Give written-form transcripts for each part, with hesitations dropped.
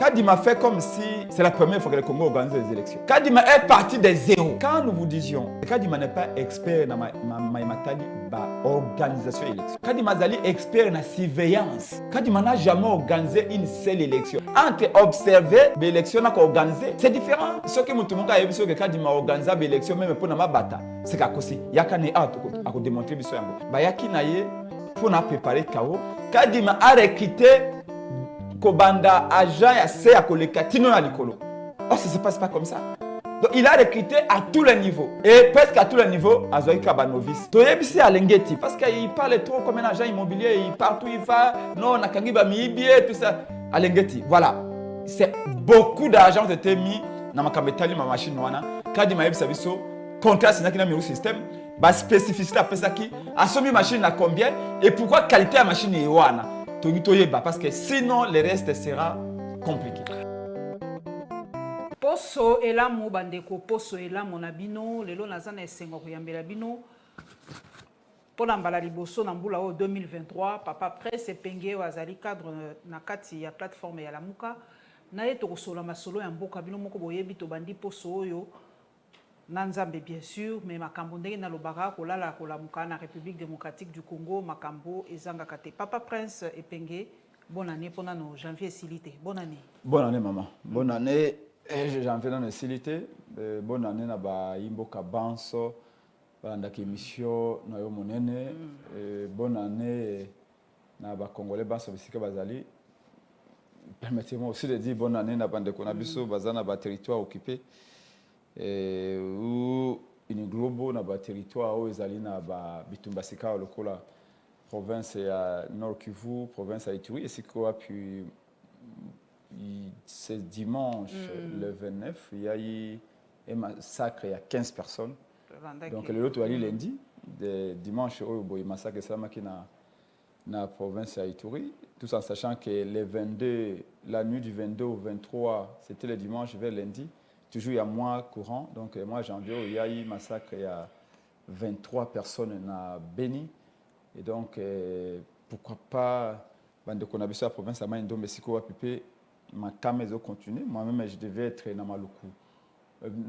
Kadima fait comme si c'est la première fois que le Congo organise les élections. Kadima est parti de zéro. Quand nous vous disions, Kadima n'est pas expert dans l'organisation d'élection. Kadima Zali expert dans la surveillance. Kadima n'a jamais organisé une seule élection. Entre observer l'élection et organiser, c'est différent. Ce que nous avons dit, que Kadima a organisé l'élection, même pour ma bata, c'est qu'à cause, il y a qu'un à démontrer que pour préparer KO. Kadima a recruté Kobanda agent ya se ya koleka tino na likolo. Oh, ça se passe pas comme ça. Donc il a recruté à tous les niveaux. Et presque à tous les niveaux, Azoï Kabanovis. Toyebisi à Lengeti, parce qu'il parle trop comme un agent immobilier, il partout il va, non, Nakangiba Miibie, tout ça. À Lengeti, voilà. C'est beaucoup d'argent qui a été mis dans ma camétali, ma machine, quand il m'a dit que contrat, c'est un système, la spécificité après ça qui a soumis machine à combien et pourquoi la qualité de la machine est wana. Parce que sinon le reste sera compliqué. Poso elamu bandeko poso elamu na bino lelo nazana esengo kuyambela bino pona mbala liboso na mbula o 2023 papa presse penge wazali cadre na kati ya plateforme ya Lamuka na yeto kosola masolo ya mboka bino moko boyebi to bandi poso oyo na Nzambe bien sûr mais makambo ndenge na lobaka kolala kolamuka na République démocratique du Congo makambo ezanga kate papa prince epenge bonne année pour nos janvier silité bonne année Maman bonne année janvier dans silité bonne année na ba imboka banso bandaki émission na yo monene bonne année na ba congolais banso bisika bazali permettez-moi aussi de dire bonne année na bandeko na biso bazana ba territoire occupé ou une globo na ba territoire où ezali na ba bitumba sika lokola province ya Nord Kivu province ya Ituri et siko puis c'est dimanche le 29 il y a eu un massacre il y a 15 personnes donc le autre lundi dimanche il y a eu massacre ça na province ya Ituri tout en sachant que le 22 la nuit du 22 au 23 c'était le dimanche vers lundi toujours il y a mois courant, donc mois janvier, il y a eu massacre, il y a 23 personnes na Beni. Et donc, pourquoi pas, quand on a vu la province, à Maïndo, Mexico, à Pipé, ma caméra continue. Moi-même, je devais être dans Maluku.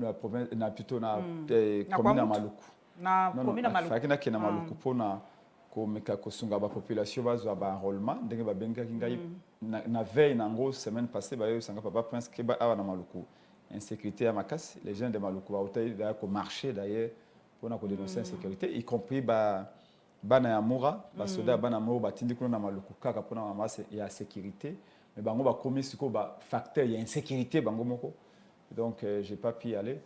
La province, plutôt dans la commune de Maluku. Na commune de Maluku. Il fallait que na Maluku pour na komeka kosunga ba population bazwa ba enrôlement ndenge ba benga kingai na veille na ngo semaine passée ba yo sanga papa prince ke ba na Maluku. Insécurité à Makassi, les gens de Maluku ont marché d'ailleurs pour dénoncer l'insécurité, y compris Bana Yamoura, Basoda Bana Yamoura, Batindikuna na Maluku, Kaka pour la sécurité, mais Bango va commis ce facteur, il y a insécurité, Bango Moko. Donc, je n'ai pas pu y aller.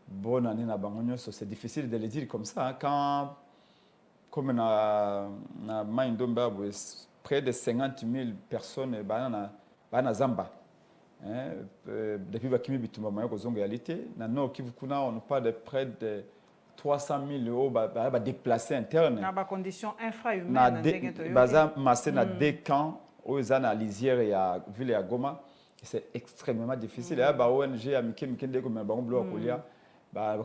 Bonne année na Bangonyo, c'est difficile de le dire comme ça. Hein, quand, comme na Maïndomba, près de 50 000 personnes, Bana Zamba. Depuis Bakimi Bitumba Mayoko Zongo réalité, dans Nord Kivu Kuna, on parle de près de 300 000 € déplacés internes. Dans des conditions infra-humaines. Baza massé dans deux camps, aux à Lisière et à Ville et à Goma. C'est extrêmement difficile. Là, ONG a Miké Miké Ndeko mais Bango Bloc Olia,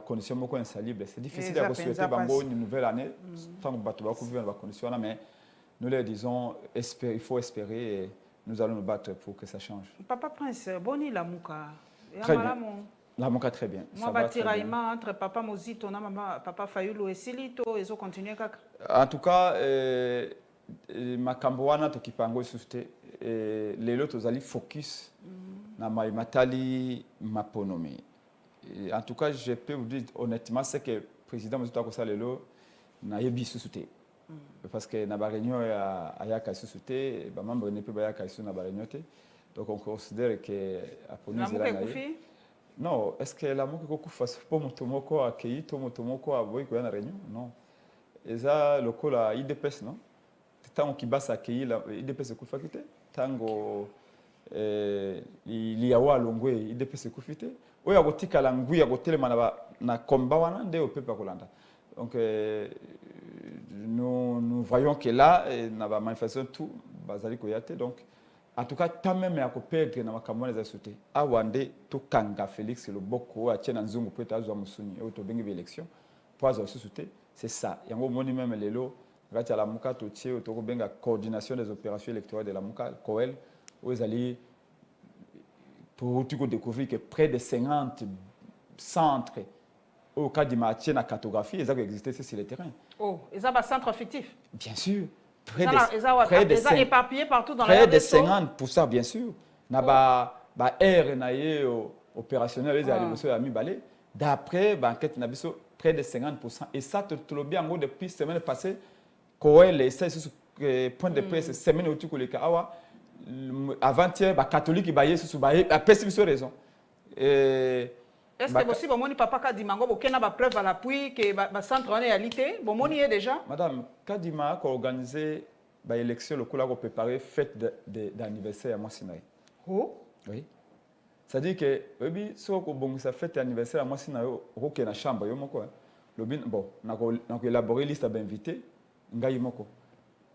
conditions beaucoup insalubres. C'est difficile à souhaiter Bango une nouvelle année. Tant que Bato Bakou vivent dans des conditions là, mais nous leur disons, il faut espérer. Et nous allons nous battre pour que ça change. Papa Prince, boni Lamuka. Très bien. Lamuka très bien. Moi, batiraillement entre Papa Mozito, maman, Papa Fayulu et Silito, ils ont continué. En tout cas, ma Kamboana, to kipango susute, les autres allaient focus na matali maponome. En tout cas, je peux vous dire honnêtement, c'est que le président Mozito a lelo na yebi susute. Parce que na ba réunion ya yaka susute ba membre ne peut ba yaka na ba réunion te donc on considère que aponi zela na non est-ce que la moko ko kufa pour motomoko akei to motomoko aboy ko na réunion non eza lokola IDPS non tango kibasa akei la IDPS kufa kite tango il y a wa longwe IDPS kufite oya kotika la ngui ya kotelema na komba wana nde o pepa kolanda donc nous voyons que là, dans la manifestation, tout bazali koyate. Donc, en tout cas, tant même à perdre dans la campagne des associés. Awande, tout kanga Félix, le boko, à Tchène Nzungu, peut-être à Zouamoussouni, au Tobengi élection, pour avoir associé, c'est ça. Il y a un moni même les lots, grâce à la Mouka, tout tché, au Tobenga, coordination des opérations électorales de la Mouka, COEL, où ils allaient pour découvrir que près de 50 centres au cas de matière la cartographie, ils ont existé sur le terrain. Oh, ils ont un centre fictif. Bien sûr. Ils ont éparpillé partout dans la près de 50%, bien sûr. Na ba air na opérationnel les alliés a mis balé. D'après enquête na biso près de 50%. Et ça tout le bien depuis semaine passée Koel essaie sur point de presse semaine où tu connais kawa avant-hier catholique ba yesu ba a pessimiste raison. Est-ce que possible moni papa Kadima ngo bokena ba preuve à l'appui que ba centre en réalité bon moni est déjà madame Kadima a organisé ba élection locale a préparé fête d'anniversaire à Moissinaï. Oh oui. C'est-à-dire que oui so ko bongisa fête d'anniversaire à Moissinaï au na chambre yo moko lobin bon na élaborer liste d'invités ngai moko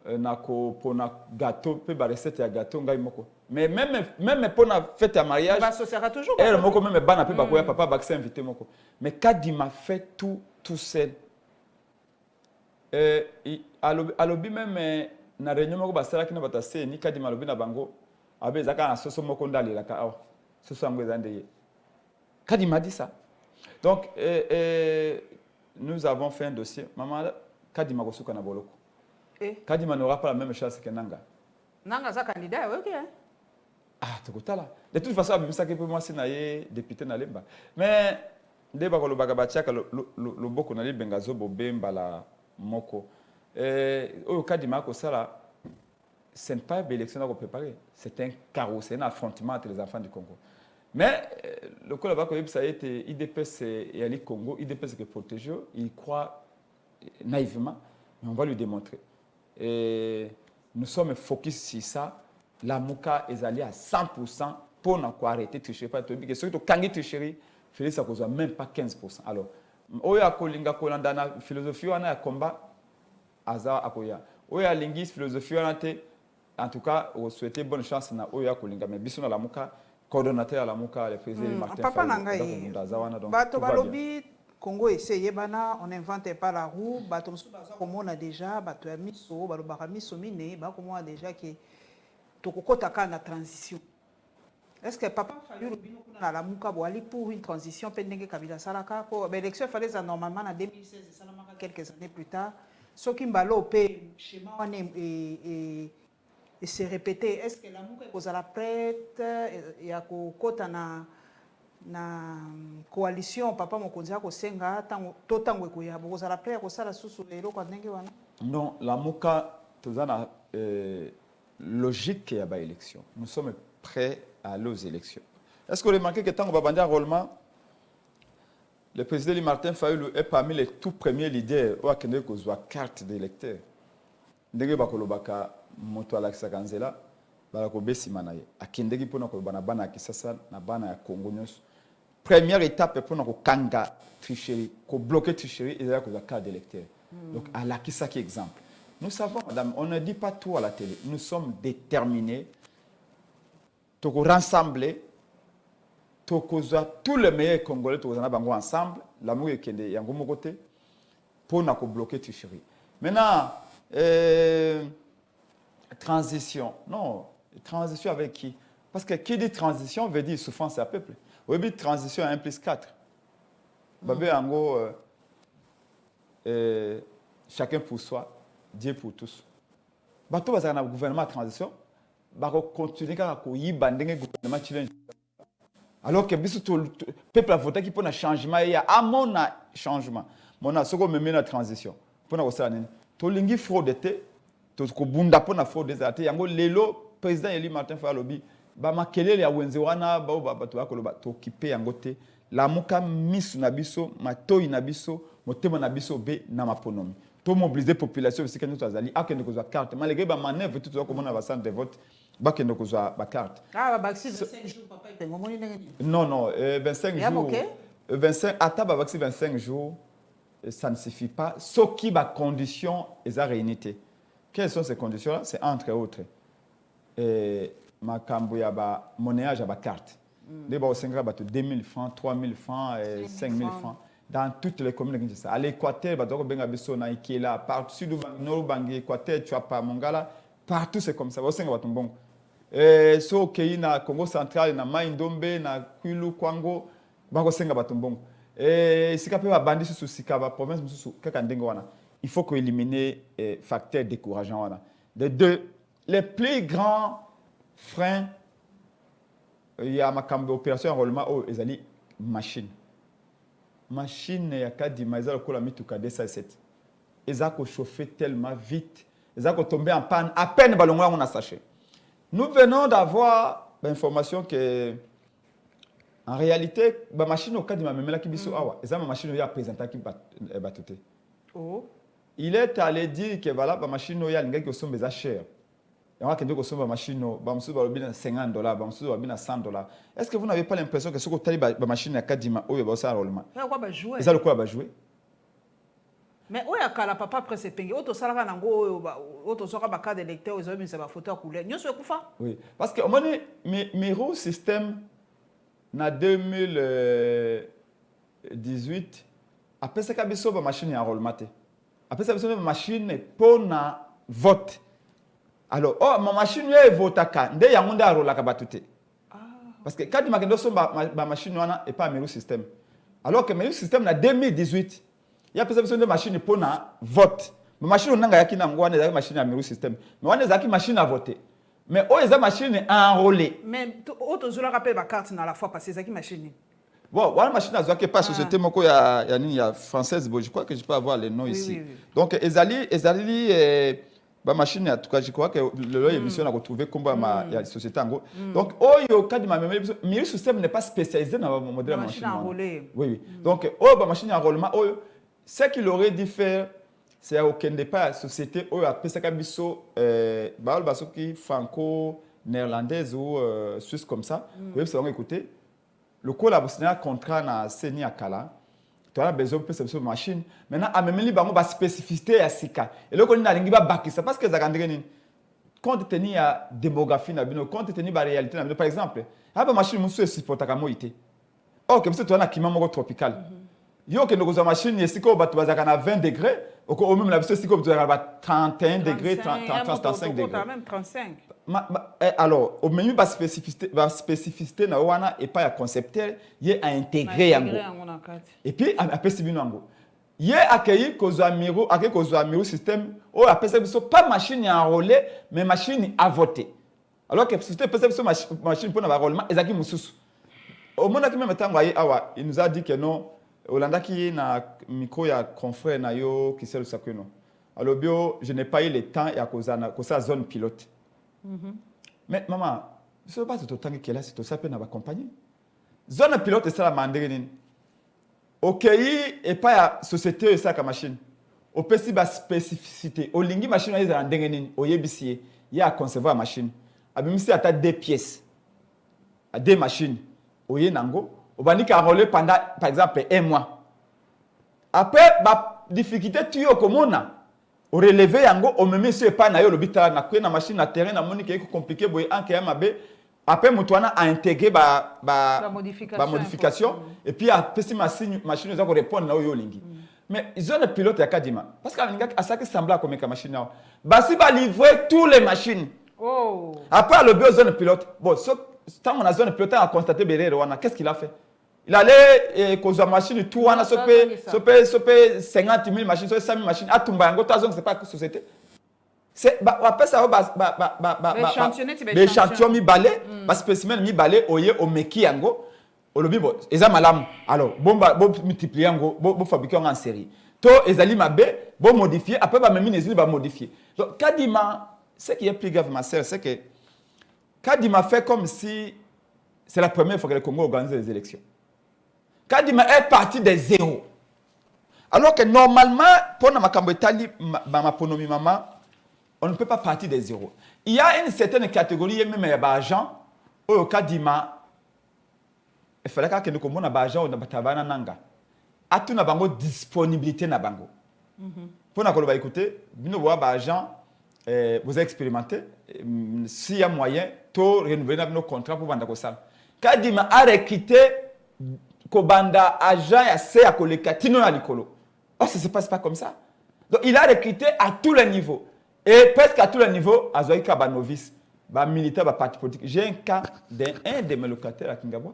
nako pona gâteau pe ba recette ya gâteau ngai moko mais même pona fête à mariage bah ça sera toujours elle moko même bana pe ba ko ya papa ba s'est invité moko mais Kadima fait tout seul alobi même na réunion moko ba sala kina batase ni Kadima alobi na bango abe zaka na soso moko ndalela ka awa soso ngo ezandeye Kadima dit ça donc nous avons fait un dossier maman Kadima ko suka na boloko Kadima n'aura pas la même chance que Nanga. Nanga est candidat, ok. Ah, tu es là. De toute façon, ça que pour moi, c'est député na lemba. Mais dès que le bagabatia, le boko na bengazo bobemba la moko. Au Kadima ko sala, ce n'est pas une élection à préparer. C'est un carreau, c'est un affrontement entre les enfants du Congo. Mais le Colaba ça a été IDPS et Ali Congo, IDPS qui protège, il croit naïvement, mais on va lui démontrer. Et nous sommes focus sur ça. La Mouka est allée à 100% pour arrêter de tricher. Parce que surtout quand il tricherie, Félix a causé même pas 15%. Alors, Oya Kolinga Kolandana, philosophie, on a un combat, Azar Akoya. Oya Lingis, philosophie, en tout cas, on souhaite bonne chance à Oya Kolinga. Mais Bissou la Mouka, coordonnateur à la Mouka, le président Martin Papa Nangaï, Bato Balobi, Congo essaye bana, on n'invente pas la roue. Bato comme on a déjà, bato a mis so, bato a mis so mine, bato comme on a déjà qui toko taka na transition. Est-ce que papa Fayou Rubino kuna la muka boali pour une transition pendenge Kabila Salaka pour l'élection fallait ça normalement en 2016 et ça n'a quelques années plus tard. Ce qui mbalo pe schéma et se répéter. Est-ce que la muka est la prête et à kota na coalition papa mokonzi ko senga tango ekoya boza la prête ko sala susu lelo kwa ndenge wana non la muka tozana logique ya ba élection nous sommes prêts à aller aux élections. Est-ce que vous remarquez que tant qu'on va bander enrôlement le président Martin Fayulu est parmi les tout premiers leaders au akende ko zwa carte d'électeur ndenge bakolobaka moto alakisa kanzela bala ko besima na ye akendeki pona ko bana bana kisasa na bana ya Congo nyonso. Première étape pour nous kanga tricherie, pour bloquer tricherie et la carte d'électeur. Donc à la qui ça qui exemple. Nous savons madame, on ne dit pas tout à la télé. Nous sommes déterminés pour rassembler tous les meilleurs Congolais ensemble, l'amour est qu'il y a un côté pour nous bloquer tricherie. Maintenant transition. Non, transition avec qui? Parce que qui dit transition veut dire souffrance à peuple. Oui, transition à 1+4. Babé, en gros, chacun pour soi, Dieu pour tous. Bato bazana na gouvernement transition, bako continuer ka ko yiba ndenge gouvernement chilien. Alors que biso tout peuple a voté qui pour un changement il y a mon changement. Mona soko meme na transition. Pour na kosala nini? To lingi fraude te, to ko bunda pour na fraude des ate yango lelo président Eli Martin Fayulu ba makelele ya wenze wana ba bato bakoloba to occupé yango te la muka misu na biso matoi na biso motema na biso be na maponomi to mobiliser population parce que nous azali akende kozwa carte malgré ba manœuvre tout ça comme on a va centre de vote ba kende kozwa ba carte ba vaccin 25 jours papa itengo moni non 25 jours 25 ata ba vaccin 25 jours ça ne suffit pas ce qui ba conditions et à réunité. Quelles sont ces conditions là? C'est entre autres makambo ya ba monnayage ya ba carte. Deba au Sénégal bato 2000 francs, 3000 francs et 5000 francs dans toutes les communes de Kinshasa. À l'Équateur bato benga biso na Ikela, partout sud Nord Bangi, Équateur, tu as pas Mongala, partout c'est comme ça. Au Sénégal bato bon. so okei na Congo Central na Mai Ndombe na Kwilu Kwango bakosenga bato mbongo sika pe babandi susu sika ba province mususu kaka ndenge wana il faut que éliminer facteurs décourageants wana de deux les plus grands freins il y a makambo opération enrôlement au ezali machine ya kadima ezali kola mituka 207 ezali ko chauffer tellement vite ezali ko tomber en panne à peine balongo on a sachet. Nous venons d'avoir l'information que en réalité ba machine au kadima memela kibiso awa ezali machine ya présenter ki batute. Oh, il est allé dire que voilà ba machine ya linga ki sombe za cher. Et on va que sombe machine ba musu ba lobina $50 ba musu ba bina $100. Est-ce que vous n'avez pas l'impression que ce que tali ba machine ya kadima oyo ba ça enrôlement quoi ba jouer ezali quoi ba jouer mais oya kala papa presse penge auto salaka nango oyo auto soka ba carte d'électeur ils ont mis sa photo à couleur nyoso ekufa. Oui, parce que au moment Miro système na 2018 après ça kabiso ba machine enrôlement te après ça biso ba machine pour na vote. Alors oh ma machine yo votaka nde yango nda rolaka batute. Parce que quand makendo so ba machine wana et pas Miro système. Alors que Miro système na 2018 il y a besoin de machine pour na vote. Ma machine nanga yaki na ngwana za machine ya Miro système. Mais wana za ki machine à voter. Mais oh eza machine enrôlée. Mais auto zola rappelle ba carte na la fois passée za ki machine. Bon, voilà machine à zoaké pas société moko ya française, bon je crois que je peux avoir les noms ici. Oui. Donc ezali ba machine en tout cas je crois que le émission a retrouvé comme ya société ango. Donc oyo kadi ma Miro système n'est pas spécialisé dans le modèle de machine enrôlée. Oui. Donc ba machine enrôlement oyo ce qu'il aurait dû faire c'est aucun départ la société oyo a pesaka biso baol basoki franco néerlandaise ou suisse comme ça. Oui, ça va écouter. Le collaborateur contrat na seni akala. Tu as besoin de cette machine. Maintenant, à même li bango ba spécificité ya sika. Et le koni na lingi ba bakisa parce que za kandire ni compte tenu ya démographie na bino, compte tenu ba réalité na bino par exemple, aba machine musu supporta ka moité. OK, parce que tu as na climat moko tropical. Yo ke ndoko za machine yesiko bato bazaka na 20 degrés, au même la biso siko bato bazaka 31 degrés, 35 degrés. Même 35. Alors, au menu ba spécificité na wana et pas ya concepteur, yé a intégré yango. Et puis après c'est bino yango. Yé accueilli kozwa Miro système, o après ça biso pas machine enrôlée, mais machine à voter. Alors que c'était peut biso machine pour na enrôlement ezaki mususu. Au moment qui même temps awa, il nous a dit que non, Olanda qui na micro ya confrère na yo qui sait ça que non. Alors bio, je n'ai pas eu le temps ya koza zone pilote. Mais maman, ce n'est pas tout autant que là, c'est tout ça peut nous accompagner. Zone pilote, c'est la mandarine. Ok, et pas la société, c'est la machine. Au PC, la spécificité. Au lingi machine, il y a au yebisi, il y a à concevoir la machine. Abimisi, il y a des pièces, des machines. Au yenango, au bandi qui a roulé pendant, par exemple, 1 mois. Après, la difficulté, tu es au commun. Au relevé yango au même si pas na yo lobita na kwe na machine na terrain na moni ke compliqué boy en ke mabe après mutuana a intégré ba modification et puis après si machine za ko répondre na yo lingi mais ils ont le pilote ya kadima parce que linga asaki sembla comme ka machine na ba si ba livrer tous les machines après le besoin pilote bon tant on a zone pilote a constaté berere wana qu'est-ce qu'il a fait. Il allait cause la machine tout on a sopé 50 000 machines, 100 000 machines. À Tumbango, c'est pas que société. C'est après ça l'échantillon mi balé, spécimen mi balé au meki yango, au lobby bon. Eza malam. Alors bon multiplier yango, bon fabriquer en série. To ezali mabe, bon modifier, après ba même nezili ba modifier. Donc Kadima, ce qui est plus grave ma sœur, c'est que Kadima fait comme si c'est la première fois que le Congo organise les élections. Kadima est parti de zéro. Alors que normalement, pour ma ponomi maman, on ne peut pas partir de zéro. Il y a une certaine catégorie, même les agents, au Kadima, il fallait que nous comprenions les agents ou les nanga. A tout na bango disponibilité na bango. Pour nous écouter, nous avons agents, vous avez expérimenté, s'il y a moyen, tout renouveler nos contrats pour vendre ça. Kadima a recruté Kobanda agent ya se ya koleka tino na likolo. Oh, ça se passe pas comme ça. Donc il a recruté à tous les niveaux et presque à tous les niveaux azoika ba novice. ba militant ba parti politique. J'ai un cas d'un de mes locataires à Kingabwa.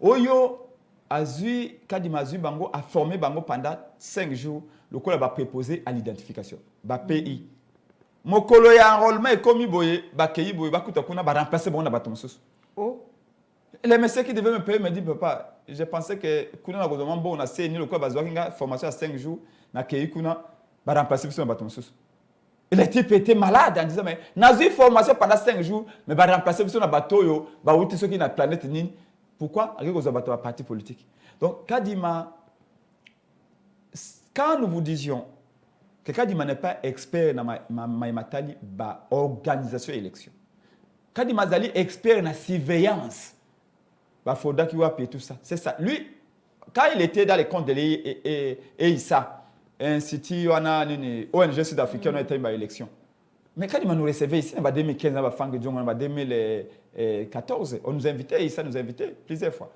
Oyo Azui Kadima Azui Bango a formé Bango pendant 5 jours. Le col a préposé à l'identification. Ba pays. Mokolo ya enrôlement et comme boye ba keyi boye ba kuta kuna ba remplacer bon na batomsos. Oh. Les messieurs qui devaient me payer me disent papa, je pensais que kuna na gouvernement bon on a saigné le col ba zoakinga formation à 5 jours na keyi kuna ba remplacer sur na batomsos. Et le type était malade en disant mais nazi formation pendant 5 jours mais va remplacer sur na bateau yo ba outi ceux qui na planète nini. Pourquoi? Avec aux abattoirs à parti politique. Donc Kadima, quand nous vous disions que Kadima n'est pas expert dans ma organisation élection. Kadima Zali expert dans la surveillance. Il faudra qu'il voit tout ça. C'est ça. Lui, quand il était dans les comptes de l'EISA, Institut ONG sud-africaine, on était dans l'élection. Mais quand il nous recevait ici, en 2015, en 2014, on nous invitait, Issa nous invitait plusieurs fois.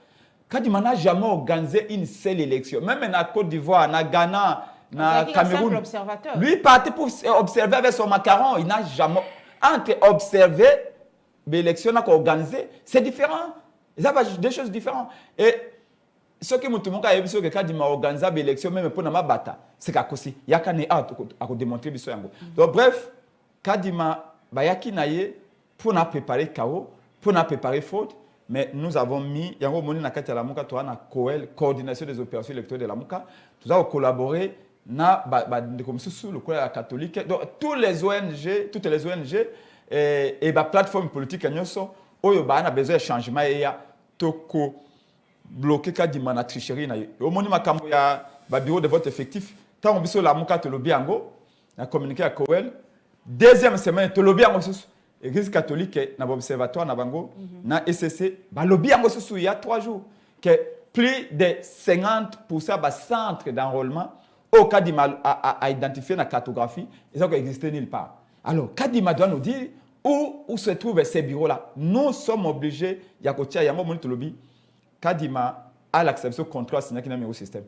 Quand il n'a jamais organisé une seule élection, même en Côte d'Ivoire, en Ghana, en Cameroun, lui partait pour observer avec son macaron, il n'a jamais. Entre observer l'élection et organiser, c'est différent. Il y a des choses différentes. Et ce que tout le monde a dit, c'est que quand il m'a organisé l'élection, même pour ma bata, c'est qu'à cause, il y a qu'à démontrer. Donc, bref, Kadima Bayaki Naye pour nous préparer KO, pour nous préparer faute, mais nous avons mis, il y a un moment dans la Mouka, la coordination des opérations électorales de la Mouka, nous avons collaboré sous le collège catholique, donc toutes les ONG et la plateforme politique, nous avons besoin de changement et toko bloqué Kadima na tricherie. Au moment où il y a le bureau de vote effectif, tant on a la Mouka, le Biango, on a communiqué à Coel. Deuxième semaine, tu lobby en Église catholique, dans l'observatoire, dans Bango, dans SCC, le lobby en il y a 3 jours. Que plus de 50% des centres d'enrôlement, au cas à identifier la cartographie, ils n'ont existé nulle part. Alors, Kadima doit nous dire où se trouvent ces bureaux-là. Nous sommes obligés, il y a un moment où lobby, Kadima a l'acceptation contrôle signé dans le système.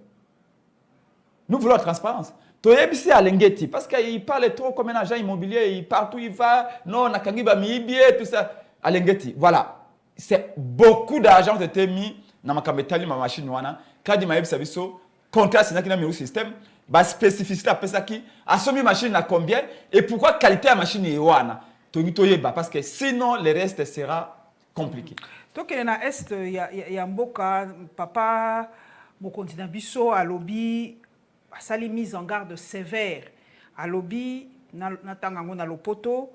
Nous voulons la transparence. Toyebisi à Lengeti, parce qu'il parle trop comme un agent immobilier, partout il va, non, on a tout ça. À Lengeti, voilà. C'est beaucoup d'argent qui a été mis dans ma machine. Quand il m'a dit que contrat signé dans le système, la spécificité après ça qui a soumis machine à combien et pourquoi la qualité de la machine est wana. Parce que sinon le reste sera compliqué. Donc il y a est il y a mboka papa mon continent biso à lobby ça les mise en garde sévère à lobby na tangango na lopoto.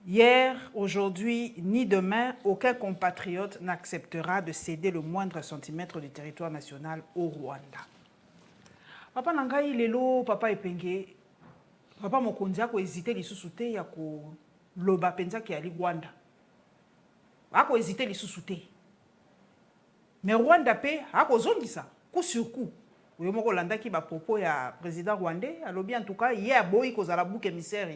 Hier, aujourd'hui, ni demain, aucun compatriote n'acceptera de céder le moindre centimètre du territoire national au Rwanda. Papa Nangai lelo, papa Epenge, papa Mokonzi a hésité les sous-soutés ya ko loba penza ki ali Rwanda. A hésité les sous-soutés. Mais Rwanda pe a zongisa coup sur coup. Oyo moko landa ki ba propos ya président rwandais alobi en tout cas hier boy ko zala bouc émissaire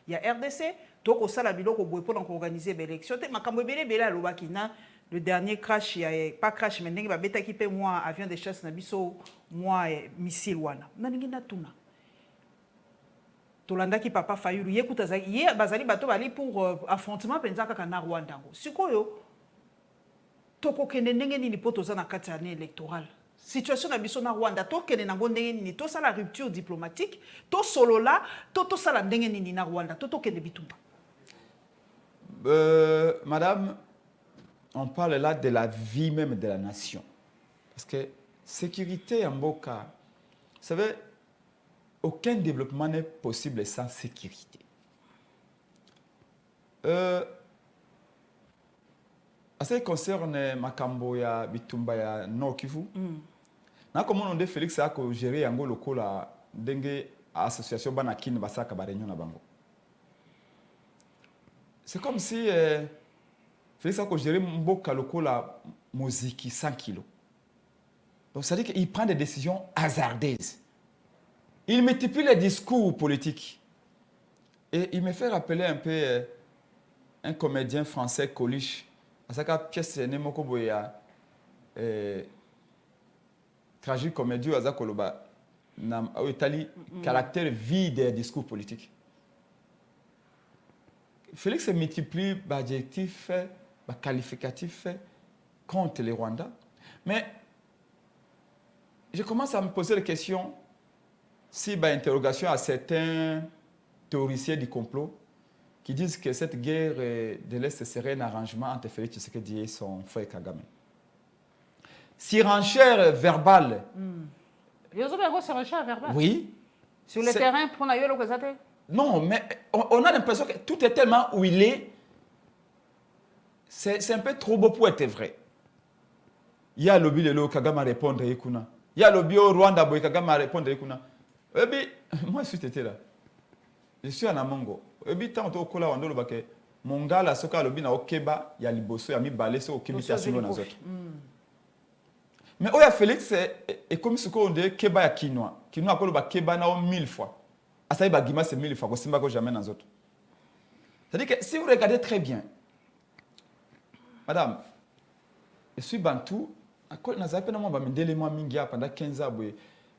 ya RDC to ko sala biloko boy pour organiser l'élection te makambo belé alobaki na le dernier crash ya pas crash mais ndenge ba betaki pe moi avion de chasse na biso moi missile wana na ningi na tuna to landa ki papa Fayulu yekuta za hier bazali bato bali pour affrontement penza kaka na Rwanda ngo sikoyo to ko kende ndenge nini poto za na kati année électorale. Situation na biso na Rwanda to kene nango ndenge nini to sala rupture diplomatique to solo là to sala ndenge nini na Rwanda to kene bitumba. Madame, on parle là de la vie même de la nation. Parce que sécurité en Boka, vous savez, aucun développement n'est possible sans sécurité. En ce qui concerne Makambo ya Bitumba ya Nord Kivu, comme on dit Félix a géré un local la dengue association Banakin Basaka Baréunion na bango. C'est comme si Félix a géré un local la musique 100 kilos. Donc ça veut dire qu'il prend des décisions hasardeuses. Il multiplie les discours politiques. Et il me fait rappeler un peu un comédien français Coluche. À sa pièce Nemoko Boya tragique comédie à Zakoloba en Italie caractère vide des discours politiques. Félix multiplie l'adjectif, le qualificatif contre les Rwandais. Mais je commence à me poser la question si interrogation à certains théoriciens du complot qui disent que cette guerre de l'Est serait un arrangement entre Félix Tshisekedi et son frère Kagame. Surenchère verbale. Oui. Sur le terrain, pour la gueule, non, mais on a l'impression que tout est tellement huilé. C'est un peu trop beau pour être vrai. Il y a lobby de Kagame à répondre à Ekuna. Il y a lobby au Rwanda boy Kagame à répondre à Ekuna. Et puis, moi je suis là. Je suis en Amongo. Et puis tant au kola wando lobake mon gars la soka lobby na okeba ya liboso ya mi balé so okebita sino na zoto. Mais oya Félix est comme ce qu'on dit keba ya Kinois. Kinois ko lobake keba na 1000 fois. Asaï bagima c'est 1000 fois ko simba ko jamais dans zoto. C'est-à-dire que si vous regardez très bien, madame, je suis bantou, na zape na mo ba mindele mo mingi pendant 15 ans boye.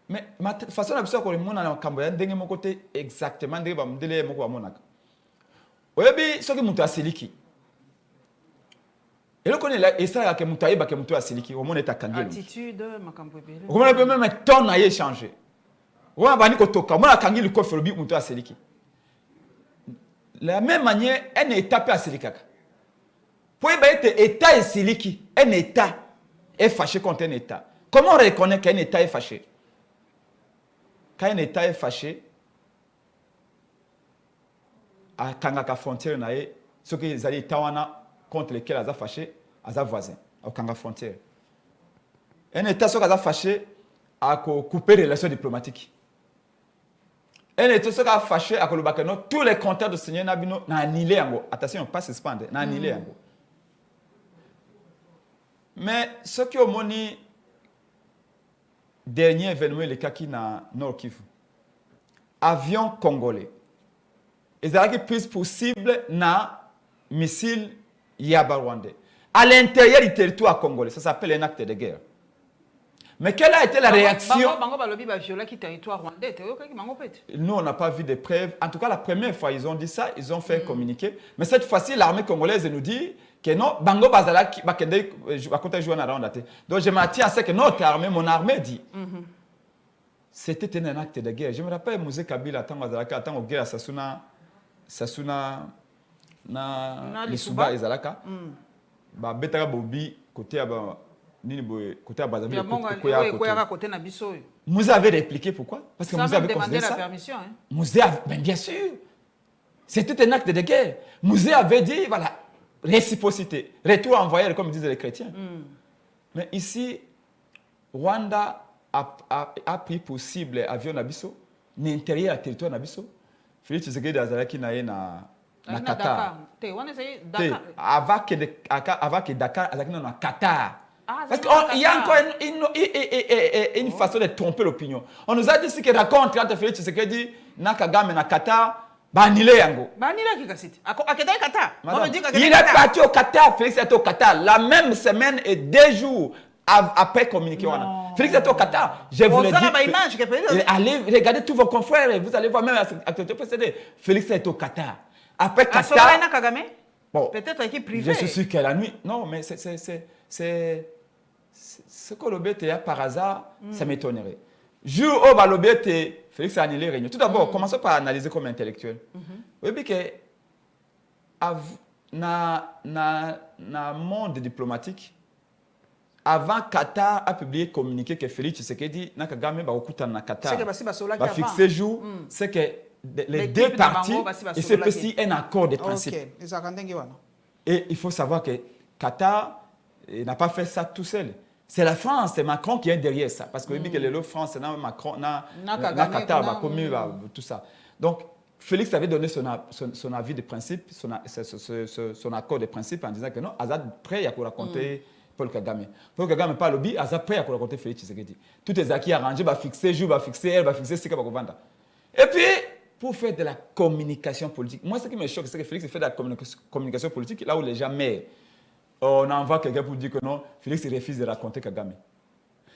Mais ma façon d'absorber ko le monde na kamboya ndenge mo côté exactement ndenge ba mindele mo ko ba monaka. Oyebi soki mutu asiliki. Et le connaît là et ça que mutu ayeba que mutu asiliki, au monde est akangi. Attitude makambo ebele. On peut même ton na ye changer. On va bani ko toka, mo akangi le kofi lobi mutu asiliki. La même manière, un état peut asilikaka. Pour être état asiliki, un état est fâché contre un état. Comment on reconnaît qu'un état est fâché? Quand un état est fâché, à Kangaka frontière nae, ceux qui allaient tawana contre lesquels ils ont fâché, ils ont voisin, au Kanga frontière. Un état ceux qui ont fâché à couper les relations diplomatiques. Un état ceux qui ont fâché à Kolobakeno, tous les contacts de Seigneur Nabino n'a annulé en gros. Attention, pas suspendre, n'a annulé en gros. Mais ce qui ont moni dernier événement le cas qui na Nord Kivu. Avion congolais. Et ça qui plus possible na missile Yaba Rwandais. À l'intérieur du territoire congolais, ça s'appelle un acte de guerre. Mais quelle a été la réaction? Nous, on n'a pas vu de preuves. En tout cas, la première fois, ils ont dit ça, ils ont fait un communiqué. Mais cette fois-ci, l'armée congolaise nous dit que non, Bango Bazala va jouer dans la donc je m'attends à ce que notre armée, mon armée dit. C'était un acte de guerre. Je me rappelle, Mouzé Kabila, tant au guerre à Sasuna, na Lisuba et Zalaka. Betara Bobi, côté à Bazabé, vous avez répliqué pourquoi? Parce que vous avez demandé la permission. Bien sûr. C'était un acte de guerre. Mouzé avait dit, voilà, réciprocité. Retour envoyé, comme disent les chrétiens. Mais ici, Rwanda a pris possible avion Nabiso, l'intérieur du territoire Nabiso. Félix Tshisekedi Azalaki na Qatar. Avant que Dakar Azalaki na Qatar. Parce qu'il y a encore une façon de tromper l'opinion. On nous a dit que raconte entre Félix Tshisekedi na Kagame na Qatar, banilé yango. Banilé qui kasiti. Qatar. Il est parti au Qatar, Félix est au Qatar la même semaine et 2 jours après communiquer. Félix est au Qatar. Je vous le dis. Allez regarder tous vos confrères, vous allez voir même l'actualité précédée. Félix est au Qatar. Après Qatar. Bon, peut-être équipe privée. Je suis sûr que la nuit. Non, mais c'est ce que l'objet par hasard, ça m'étonnerait. Jour où l'objet Félix a annulé réunion. Tout d'abord, commençons par analyser comme intellectuel. Vous voyez que dans le monde diplomatique, avant Qatar a publié communiqué que Félix Tshisekedi na Kagame ba okuta na Qatar. Va fixer jour, c'est que les deux parties et c'est aussi un accord de principe. Et il faut savoir que Qatar n'a pas fait ça tout seul. C'est la France, c'est Macron qui est derrière ça. Parce que vous que le France, Macron, Qatar, tout ça. Donc, Félix avait donné son avis de principe, son accord de principe en disant que non, Azad prêt à raconter Paul Kagame. Paul Kagame n'est pas lobby, Azad prêt à raconter Félix Tshisekedi. Tout est acquis arrangé, va fixer jour, va fixer elle, va fixer ce qu'il va vendre. Et puis, pour faire de la communication politique, moi ce qui me choque, c'est que Félix fait de la communication politique là où les gens meurent. On envoie quelqu'un pour dire que non, Félix refuse de raconter Kagame.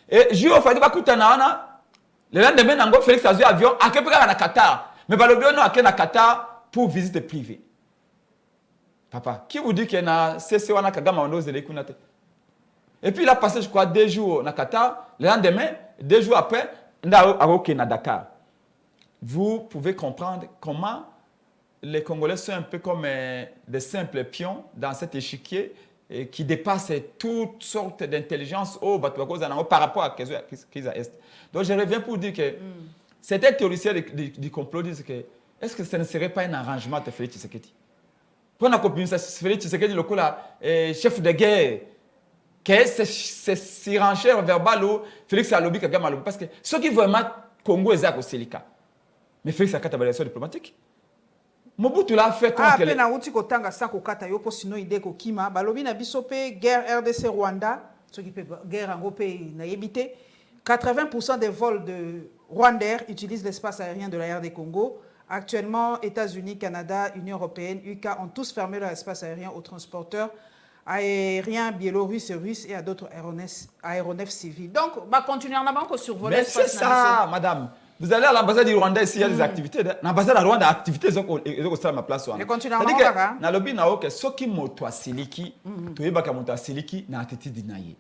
Et jour au fait, le lendemain, Félix a vu avion à Qatar. Mais le bio non à Qatar pour visite privée. Papa, qui vous dit qu'il y a CC wana Kagame on ose les kunate? Et puis il a passé, je crois, 2 jours au Qatar. Le lendemain, 2 jours après, il a Dakar. Vous pouvez comprendre comment les Congolais sont un peu comme des simples pions dans cet échiquier qui dépassent toutes sortes d'intelligence par rapport à ce qu'ils ont. Donc je reviens pour dire que certains théoriciens du complot disent que est-ce que ce ne serait pas un arrangement de Félix Tshisekedi? Pour la copine, Félix Tshisekedi, le chef de guerre, que c'est surenchère verbale ou Félix Alobi Kagame Alobi. Parce que ceux qui vraiment Congo est au Selika. Mais Félix a une relation diplomatique. Mobutu l'a fait contre les... Ah, outi kotanga sa kokata yo po sino ide ko kima balobi na biso pe guerre RDC Rwanda, ce qui peut guerre en pays na yebité. 80% des vols de Rwandair utilisent l'espace aérien de la RD Congo. Actuellement, États-Unis, Canada, Union européenne, UK ont tous fermé leur espace aérien aux transporteurs aériens biélorusses et russes et à d'autres aéronefs civils. Donc, on va continuer en avant pour survoler l'espace aérien. Mais c'est ça, madame. Vous allez à l'ambassade du Rwanda ici, il y a des activités. L'ambassade du Rwanda a des activités, ils ont ma place. Et continuez en avant. Dans le bina ok, ce qui moto a siliki, tu es baka moto a siliki na atiti dinaye.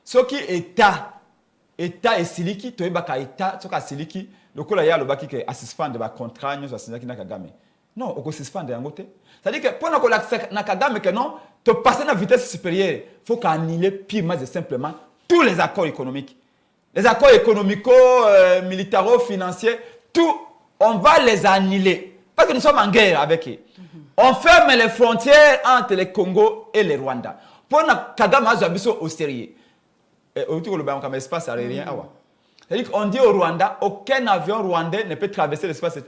Ce qui État et siliki, tu es baka État, ce qui a siliki, le coup là il y a le baki qui a suspendre ba contrat, nous assigner qui na Kagame. Non, on peut suspendre en côté. C'est-à-dire que pour na Kagame que non, te passer à la vitesse supérieure, faut qu'annuler pire mais simplement tous les accords économiques. Les accords économiques, militaro, financiers, tout, on va les annuler. Parce que nous sommes en guerre avec eux. On ferme les frontières entre le Congo et le Rwanda. Pour Kagame Azabiso au sérieux. On espace aérien. C'est-à-dire qu'on dit au Rwanda, aucun avion rwandais ne peut traverser l'espace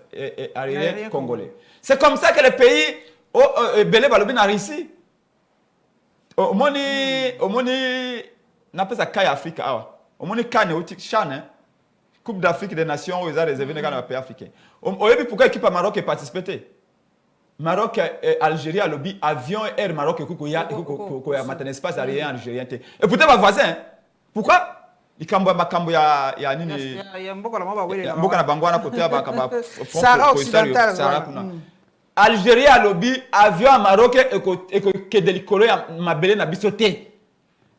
aérien congolais. C'est comme ça que le pays, Belé Balobin a réussi. Au Moni, n'a pas ça Kaya Afrique. Au moins, Coupe d'Afrique des Nations, ils ont réservé dans le pays africain. Pourquoi l'équipe Maroc est participée? Maroc, Algérie, a lobby, avion, Air Maroc, il y a un espace aérien algérien. Et pourtant, ma voisin, pourquoi? Il y a Algérie a lobby, avion à Maroc, et que des colons à Belé n'a bisoté.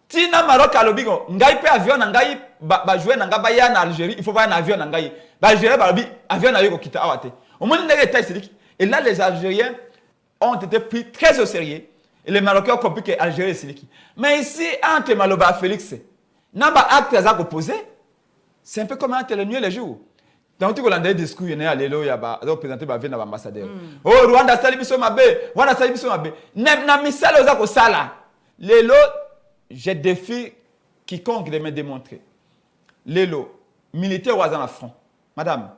Tina Maroc a lobby, ngai pe avion ngai ba jouer nanga ba ya na Algérie, il faut pas un avion ngai. Ba Algérie ba lobby, avion na yo kita awate. Au moins les tailles c'est et là les Algériens ont été pris très au sérieux et les Marocains ont compris que l'Algérie est siliki. Mais ici entre Maloba Félix, n'a pas acte à opposé. C'est un peu comme entre les nuits et les jours. Dans tout le discours, il y a l'élo, il y a représenté par l'ambassadeur. Oh Rwanda salibiso mabe, Rwanda salibiso mabe. Na misala oza ko sala. L'élo je défie quiconque de me démontrer. L'élo, militaire ou à front. Madame,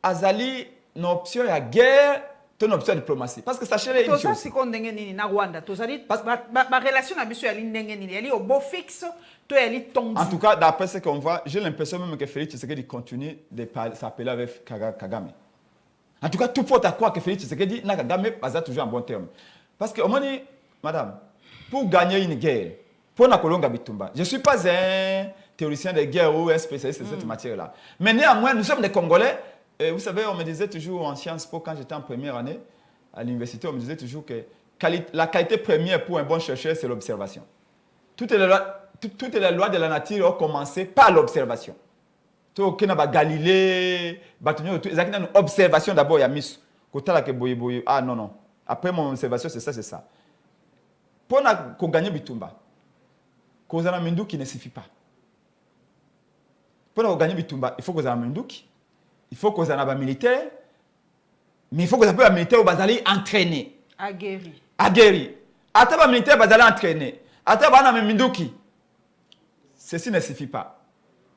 Azali, une option à guerre, une option à diplomatie. Parce que sachez les choses. Tout ça, c'est qu'on est na Rwanda. Ma relation avec M. Ali Ndengeni, elle est au beau fixe, tout est tombé. En tout cas, d'après ce qu'on voit, j'ai l'impression même que Félix Tshisekedi continue de s'appeler avec Kagame. En tout cas, tout porte à croire que Félix Tshisekedi n'a Kagame pas toujours en bon terme. Parce que, au moins, madame, pour gagner une guerre, pour la Kolonga Bitumba, je ne suis pas un théoricien de guerre ou un spécialiste de cette matière-là. Mais néanmoins, nous sommes des Congolais. Et vous savez, on me disait toujours en Sciences Po, quand j'étais en première année à l'université, on me disait toujours que la qualité première pour un bon chercheur, c'est l'observation. Toutes les lois de la nature ont commencé par l'observation. Tout le monde Galilée, une observation d'abord, il y a mis. Ah non, non. Après mon observation, c'est ça, c'est ça. Pour gagner Bitumba, cause un Mindou qui ne suffit pas. Pour gagner Bitumba, il faut que vous ayez un Mindou, il faut que vous ayez un militaire, mais il faut que vous ayez un militaire au Bazali entraîné. Aguerri. Aguerri. Attends, un militaire Bazali entraîné. Attends, un Mindou qui. Ceci ne suffit pas.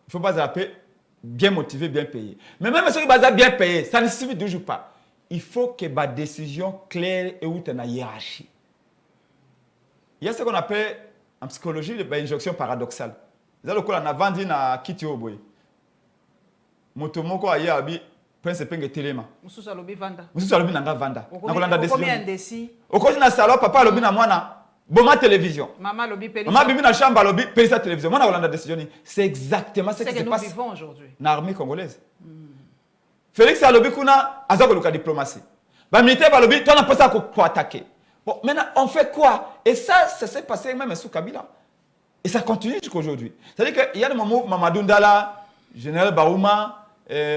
Il faut pas appeler bien motivé, bien payé. Mais même ceux qui sont bien payés, ça ne suffit toujours pas. Il faut que la décision claire et où tu as une hiérarchie. Il y a ce qu'on appelle en psychologie l'injonction paradoxale. C'est le cas on a vendu na Kitio boy. Motomoko aya abi prince penge telema. Mususa lobi vanda. Mususa lobi nanga vanda. Na kolanda décision. Combien ndesi? Okozi na salo papa lobi na mwana boma télévision. Maman lobi pelisa. Maman bibi na chambre lobi pelisa télévision. Mwana kolanda décision. C'est exactement ce qui se passe. C'est que nous vivons aujourd'hui. Na armée congolaise. Félix alobi kuna azako luka diplomatie. Les militaires vont le toi, on n'a pas ça pour attaquer. Bon, maintenant, on fait quoi? Et ça s'est passé même sous Kabila. Et ça continue jusqu'à aujourd'hui. C'est-à-dire qu'il y a des moments où Mamadou Ndala, Général Baouma,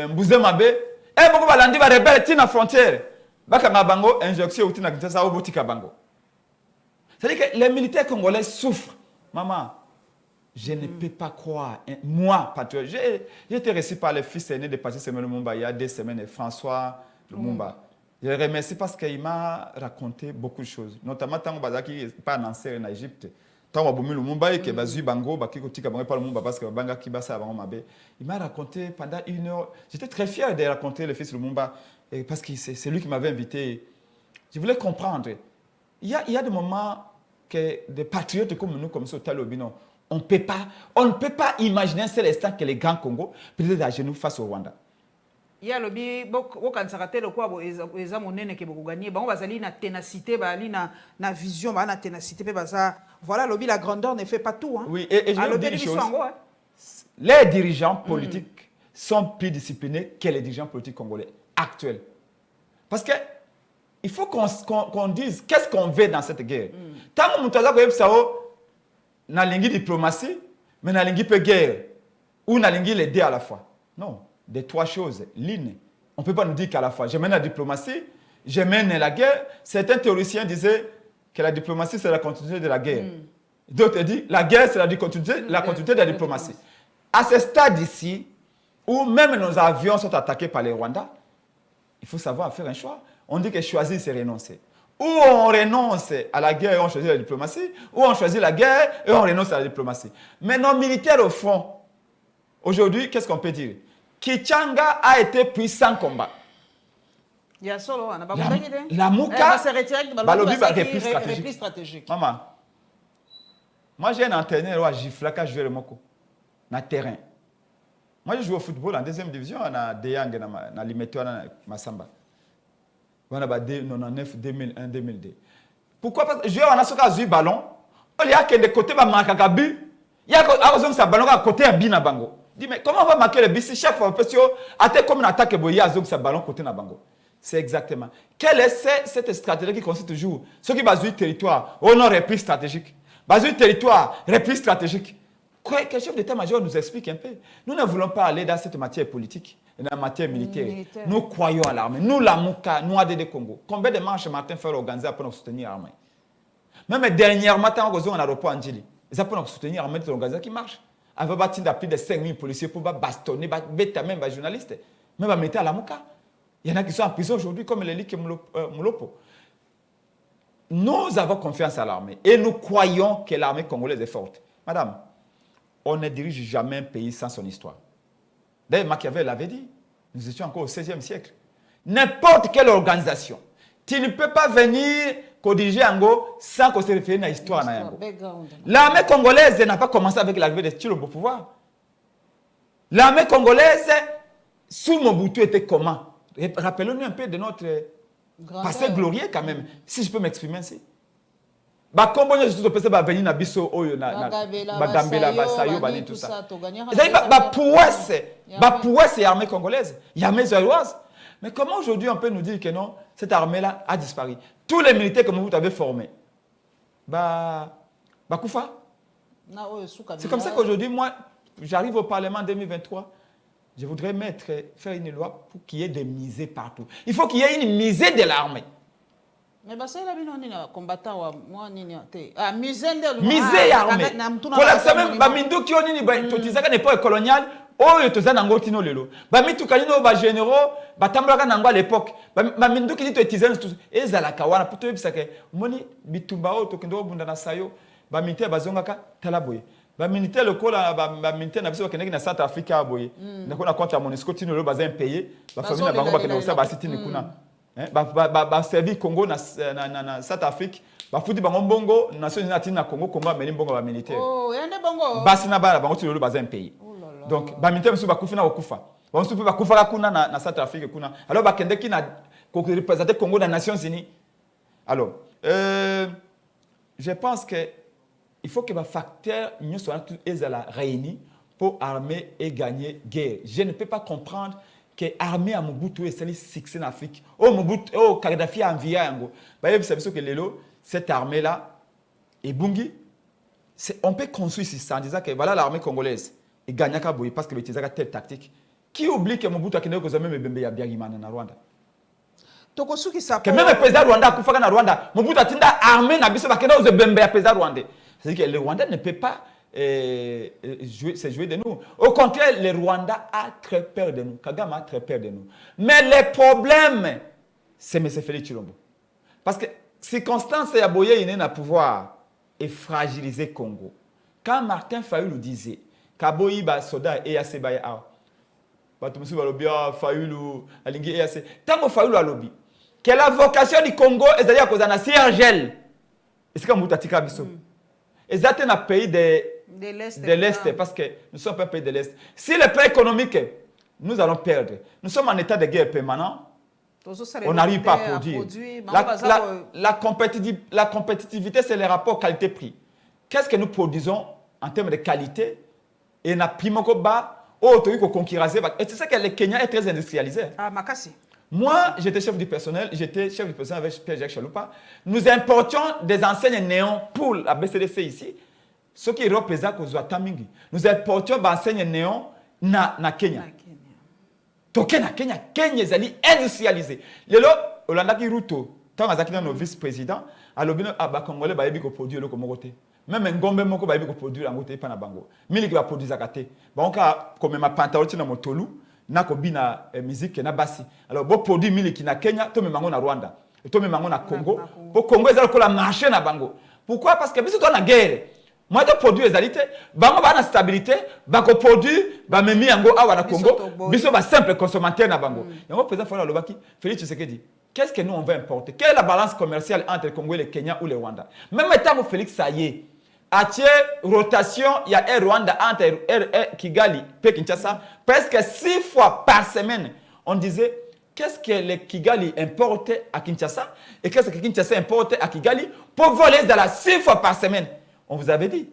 Mbouzé Mabé, et beaucoup de gens qui rebelles à la frontière. Bakanga Bango, injection ou Tina Kinshasa ou Botika Bango. C'est-à-dire que les militaires congolais souffrent. Maman, je ne peux pas croire. Moi, patriote, j'ai été reçu par le fils aîné de Patrice Lumumba il y a 2 semaines, François Lumumba. Je le remercie parce qu'il m'a raconté beaucoup de choses. Notamment, quand on a pas en Ansel en Égypte. Quand on a vu Lumumba et que Bazu Bango, parce que Banga Kibasa il m'a raconté pendant 1 heure. J'étais très fier de raconter le fils Lumumba parce que c'est lui qui m'avait invité. Je voulais comprendre. Il y a des moments que des patriotes comme nous, comme ça, au Talobino, on ne peut pas imaginer un seul instant que les grands Congo peut-être à genoux face au Rwanda. Il y a le bi quand ça raté le quoi les amonene que beaucoup gagner bon bazali na ténacité bazali na vision na ténacité pe baza voilà le bi la grandeur ne fait pas tout hein. Oui et je le dis une chose, hein. Les dirigeants politiques sont plus disciplinés que les dirigeants politiques congolais actuels. Parce que il faut qu'on dise qu'est-ce qu'on veut dans cette guerre. Tant que mutaza ko yebsao na lingi diplomatie mais na lingi pe guerre ou na lingi les deux à la fois. Non. Des 3 choses. L'une, on ne peut pas nous dire qu'à la fois, je mène la diplomatie, je mène la guerre. Certains théoriciens disaient que la diplomatie, c'est la continuité de la guerre. D'autres disent que la guerre, c'est la continuité de la diplomatie. À ce stade ici, où même nos avions sont attaqués par les Rwandais, il faut savoir faire un choix. On dit que choisir, c'est renoncer. Ou on renonce à la guerre et on choisit la diplomatie, ou on choisit la guerre et on renonce à la diplomatie. Mais nos militaires, au fond, aujourd'hui, qu'est-ce qu'on peut dire? Kichanga a été puissant combat. Il y a solo, on a pas la Mouka, repli stratégique. Maman, moi j'ai un entraîneur à Giflaka, je vais le moko, na terrain. Moi je joue au football en 2e division, on a Deyang, na Limeto, na Massamba. On a 99, 2001, 2002. Pourquoi? Parce que je joue en Asoka Zui ballon, il y a que des côtés, il y a un ballon à côté à Bina Bango. Dis, mais comment on va marquer le but si chaque fois, parce que comme une attaque, il y a un ballon côté na bango. C'est exactement. Quelle est cette stratégie qui consiste toujours? Ce qui base du territoire, on a repli stratégique. Base du territoire, repli stratégique. Que le chef d'état-major nous explique un peu. Nous ne voulons pas aller dans cette matière politique, dans la matière militaire. Nous croyons à l'armée. Nous, la Mouka, nous, ADD Congo. Combien de marches Martin fait organiser pour nous soutenir l'armée? Même dernièrement, on a l'aéroport en Djili. Ils pour nous soutenir l'armée de l'organisation qui marche. On va bâtir plus de 5000 policiers pour bastonner, même les journalistes, même mettre à la Mouka. Il y en a qui sont en prison aujourd'hui, comme l'élite Moulopo. Nous avons confiance à l'armée et nous croyons que l'armée congolaise est forte. Madame, on ne dirige jamais un pays sans son histoire. D'ailleurs, Machiavel l'avait dit, nous étions encore au XVIe siècle. N'importe quelle organisation, tu ne peux pas venir diriger Ango sans qu'on se réfère à l'histoire. L'armée congolaise n'a pas commencé avec l'arrivée de Tshilombo au pouvoir. L'armée congolaise, sous Mobutu, était comment? Rappelons-nous un peu de notre passé glorieux quand même, si je peux m'exprimer ainsi. Combien de choses peuvent venir na biso oyo na Dambela Basayo bani tout ça. Pouesse c'est l'armée congolaise, l'armée zéroise. Mais comment aujourd'hui on peut nous dire que non, cette armée-là a disparu? Tous les militaires que vous avez formés, Koufa. C'est comme ça qu'aujourd'hui, moi, j'arrive au Parlement en 2023, je voudrais faire une loi pour qu'il y ait des misées partout. Il faut qu'il y ait une misée de l'armée. Mais c'est la combattant misée armée. Pour la semaine, Bamindu qui ont une époque coloniale, oyo toza nango tino lelo ba mitukani no ba généraux batambolaka nango à l'époque ba mindu ki to etizen tout ezala kawana pour te bisaka moni bitumba o to kendo bunda na sayo ba minté bazongaka talaboye ba minté lokola ba minté na biso keneki na South Africa boye na contre Monusco tino lelo bazin payé ba famille na bango ba kendo sa ba sitini kuna ba servi Congo na South Africa ba futi bango mbongo nation united na Congo Congo ameli mbongo ba militaire oh yande bongo basi na bala bango tino lelo bazin payé. Donc, bamité musu bakufi na okufa. Bamusu pe bakufa kuna na South Africa kuna. Alors bakende ki na ko représenter Congo dans les Nations Unies. Alors, je pense que il faut que les facteurs soient tous réunis pour armer et gagner guerre. Je ne peux pas comprendre que l'armée a Mobutu et c'est succès en Afrique. Oh Mobutu, oh Kadhafi a envié Yango. Bah vous savez ce que Lelo, cette armée là, et Bungi, on peut construire ça en disant que voilà l'armée congolaise et gagnaka boy parce que utilisait telle tactique. Qui oublie que Mobutu a kende kozame mebembe ya Biagimana na Rwanda. Tokosuki ça. Que même le président Rwanda kufaka na Rwanda, Mobutu a tinda armée na biso bakenda aux bembe ya président rwandais. C'est-à-dire que le Rwanda ne peut pas se jouer de nous. Au contraire, le Rwanda a très peur de nous. Kagame a très peur de nous. Mais le problème, c'est M. Félix Tshilombo. Parce que circonstance Yaboye il n'a pouvoir et fragiliser Congo. Quand Martin Fayulu disait Kaboyi ba soda et assez ba ya Batumusu balobia Fayulu alingi et assez tango Fayulu alobi que la vocation du Congo est d'aller à cause d'un CIRGL. Est-ce que Mobutu atika biso? Est-ce un pays de l'Est parce que nous sommes pas un pays de l'Est. Si le pays économique nous allons perdre. Nous sommes en état de guerre permanent. On n'arrive pas à produire. La compétitivité, c'est le rapport qualité-prix. Qu'est-ce que nous produisons en termes de qualité? Et na primoko ba, auto ko concurrencer. Et c'est ça que le Kenya est très industrialisé. Ah, Makassi. Moi, j'étais chef du personnel avec Pierre-Jacques Chaloupa. Nous importions des enseignes néons pour la BCDC ici. Ce qui représente aux Tamingi. Nous importions des enseignes néons na Kenya. Toke na Kenya, Kenya est industrialisé. Lelo, Olanda ki Ruto, tant que nos vice-présidents, alobino aba Congolais ba yebi ko produire le komokote. Même ngombe moko ba yebi ko produire angote pa na bango. Mili ki ba produire zakate. Ba onka comme ma pantalon na motolu, na ko bina musique na basi. Alors bo produit mili ki na Kenya, to me mango na Rwanda. To me mango na Congo. Pour Congo ezala ko la marché na bango. Pourquoi? Parce que biso to na guerre. Moi, je produis les alités, bango ba na stabilité, bako produit, ba memi yango awa na Congo, biso ba simple consommateur na bango. Yango président Fala Lobaki, Félix Tshisekedi, qu'est-ce que nous on veut importer? Quelle est la balance commerciale entre le Congo et le Kenya ou le Rwanda? Même étant Félix ça y est, à rotation, il y a un Rwanda entre Kigali et Kinshasa, presque 6 fois par semaine. On disait qu'est-ce que le Kigali importait à Kinshasa et qu'est-ce que Kinshasa importait à Kigali pour voler dans la 6 fois par semaine. On vous avait dit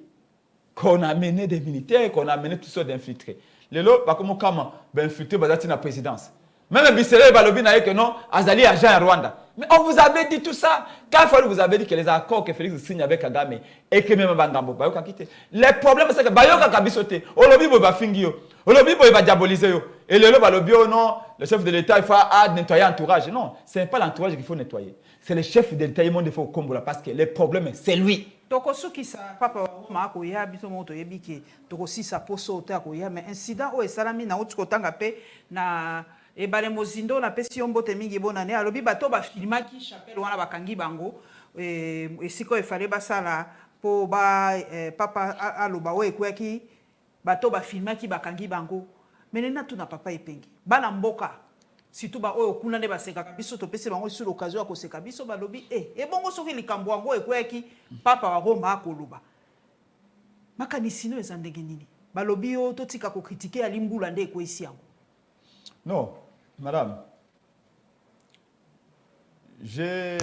qu'on a mené des militaires, qu'on a mené toutes sortes d'infiltrés. Les lots, comment infiltrer la présidence. Même Bissele Balobi n'a dit que non, Azali agent en Rwanda. Mais on vous avait dit tout ça. Quand il vous avez dit que les accords que Félix signe avec Kagame et que même Bangambo, Bayoka quitté. Le problème c'est que Bayoka Kabisote, Olobi Boba Fingio, Olobi Boba diaboliser. Et le Balobi, non, le chef de l'État, il faut nettoyer l'entourage. Non, ce n'est pas l'entourage qu'il faut nettoyer. C'est le chef de l'État qui faut combattre parce que le problème, c'est lui. Tokosuki sa papa ma ko ya biso moto yebiki tokosi sa poso ta ko ya mais incident o esalami na otiko tanga pe na ebale mozindo na pesi yombote mingi bonane alobi bato ba filmaki chapelle wana bakangi bango esiko efale basala po ba papa aloba o ekwaki bato ba filmaki bakangi bango menena tuna papa epengi bana mboka surtout ba oyo kuna ne baseka biso to pese bango sur l'occasion ko seka biso balobi bongo soki likambo yango ekweki papa wa Roma akoluba makanisi no ezandenge nini balobi yo to tika ko critiquer ali mbula nde ekwesi yango. Non, madame. Je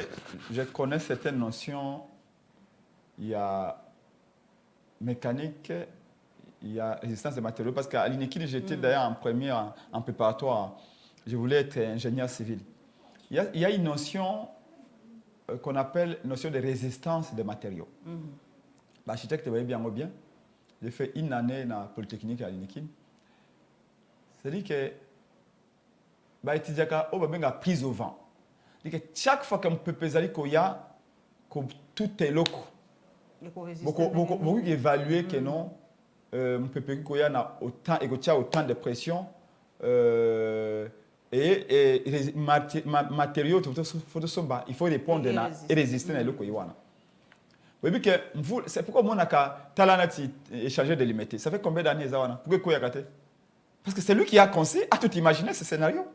connais certaines notions. Il y a mécanique, il y a résistance des matériaux parce qu'à l'INEKI j'étais d'ailleurs en première en préparatoire. Je voulais être ingénieur civil. Il y a une notion qu'on appelle notion de résistance des matériaux. L'architecte voyait bien. J'ai fait une année dans la Polytechnique à l'INEKIN. C'est-à-dire que il y a prise au vent. C'est-à-dire que chaque fois qu'on peut peser, il y a tout est loco. Beaucoup évaluer que non, on peut peser qu'il y a autant de pression. Et les matériaux, il faut répondre et résister à l'eau. C'est pourquoi mon talent échangé de limité. Ça fait combien d'années ça? Pourquoi parce que c'est lui qui a conçu, a tout imaginé ce scénario.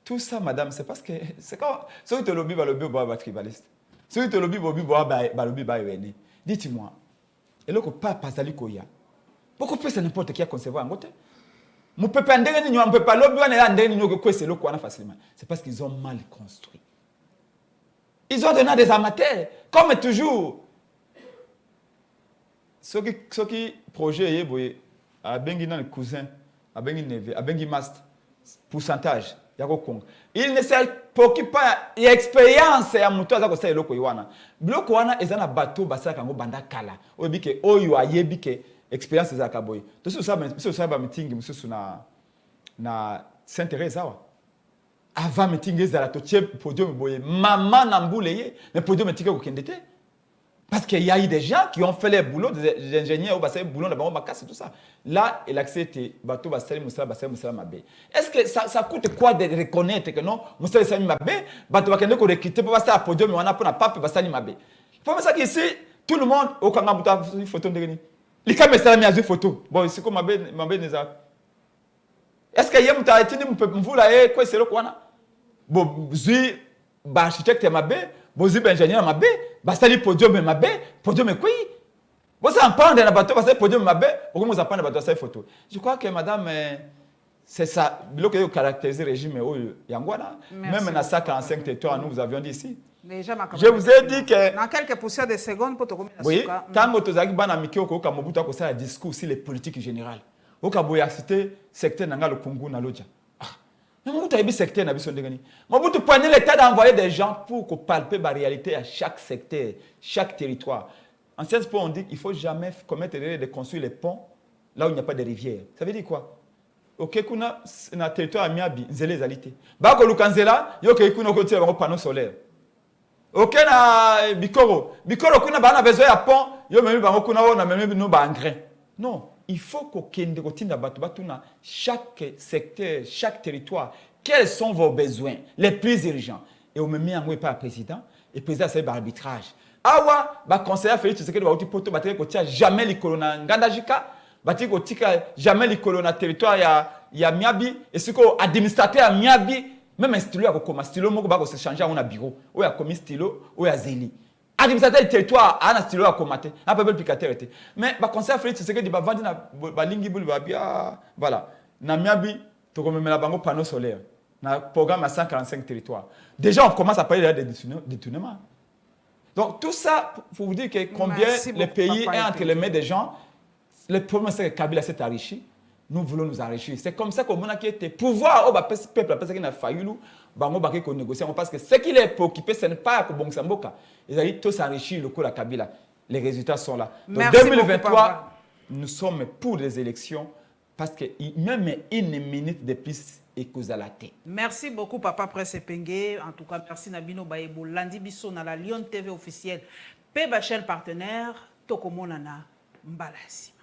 Tout ça, madame, c'est parce que c'est quand ceux qui te lobby va tribaliste. Ceux qui te lobby va dites-moi, et là que papa Zali Koya. Beaucoup plus c'est n'importe qui a concevoir en côté. Mon peuple on peut pas lobby facilement. C'est parce qu'ils ont mal construit. Ils ont donné des amateurs, comme toujours. Ce qui projet abengi nan cousin, abengi neveu, abengi master, pourcentage ya ko konga. Il ne se préoccupe pas l'expérience ya muto aza ko sa eloko yiwana. Biloko wana ezana bateau basaka kango banda kala. Oyebike oyo ayebike expérience za kaboy. To so ça ba meeting mususu na Saint-Thérèse awa. Avant meeting ezala to tie podium boye maman na mbule ye, mais podium meeting ko kendete. Parce qu'il y a eu des gens qui ont fait les boulots, des ingénieurs, des boulots, des casse tout ça. Là, il accepte bateau, basali, moussa, mabé. Est-ce que ça coûte quoi de reconnaître que non, moussa, basali, mabé, bateau, bakende ko recruter pour passer à podium, mais on a pour la pape, basali, mabé. Pour ça qu'ici, tout le monde, au Kangabouta, une photo de Réni. Les caméras, ça a mis une photo. Bon, c'est comme mabé, neza. Est-ce qu'il y a un mouta, vous là, quoi, c'est le quoi, bon, zui, architecte mabé, bozi ingénieur mabé, basali podium mabé, podium quoi? Vous en parlez dans bateau, basali podium mabé, pourquoi vous en parlez dans bateau, ça photo. Je crois que madame, c'est ça, le que caractérise le régime Yangwana, même dans 145 territoires, nous vous avions dit ici. Déjà, je vous ai dit que dans quelques poussières de secondes pour te remettre. Oui, tant que tu as ban amiki ko ka Mobutu ko ça discours sur les politiques générales. Au ka boya cité secteur nanga le Congo na loja. Mobutu a secteur na biso ndengani. Mobutu prenait l'état d'envoyer des gens pour palper la réalité à chaque secteur, chaque territoire. En sciences po on dit qu'il faut jamais commettre l'erreur de construire les ponts là où il n'y a pas de rivière. Ça veut dire quoi? OK kuna na territoire à Miabi, nzele ezalité. Ba ko lukanzela yo ke kuna ko tia ba panneau solaire. OK na Bikoro kuna bana besoin ya pont yo memi bango kuna na memi no ba engrais. Non, il faut qu'okende kotinda batu batuna chaque secteur, chaque territoire, quels sont vos besoins les plus urgents et on me met en pas président et président c'est arbitrage. Awa ba conseiller Félix Tshisekedi ba uti poto bateke ko tia jamais likolo na ngandajika, bateke ko tika jamais likolo na territoire ya Miabi et siko administrateur ya Miabi même un stylo ya ko stylo moko ba ko se changer on a bureau o ya komi stylo o ya zeli. Administrateur du territoire a un stylo à commater, un peu picateur était. Mais ba conseil Félix Tshisekedi ba vandi na ba lingi bulu ba bia voilà. Na Miabi to comme la bango panneau solaire. Na programme à 145 territoires. Déjà on commence à parler de détournement. Donc tout ça pour vous dire que combien le pays est entre les mains des gens. Le problème c'est que Kabila s'est enrichi. Nous voulons nous enrichir. C'est comme ça qu'on a été pouvoir au peuple parce qu'il a failli bango baki ko négocier parce que ce qu'il est préoccupé ce n'est pas que bon samboka. Ils allaient tous s'enrichir le coup la Kabila. Les résultats sont là. Donc 2023 nous sommes pour les élections parce que même une minute de plus et cause à la tête. Merci beaucoup Papa Presse Pengue. En tout cas merci Nabino Bayebo Landi Bisso na la Lyon TV officielle. P Bachel partenaire Tokomonana Mbalasi.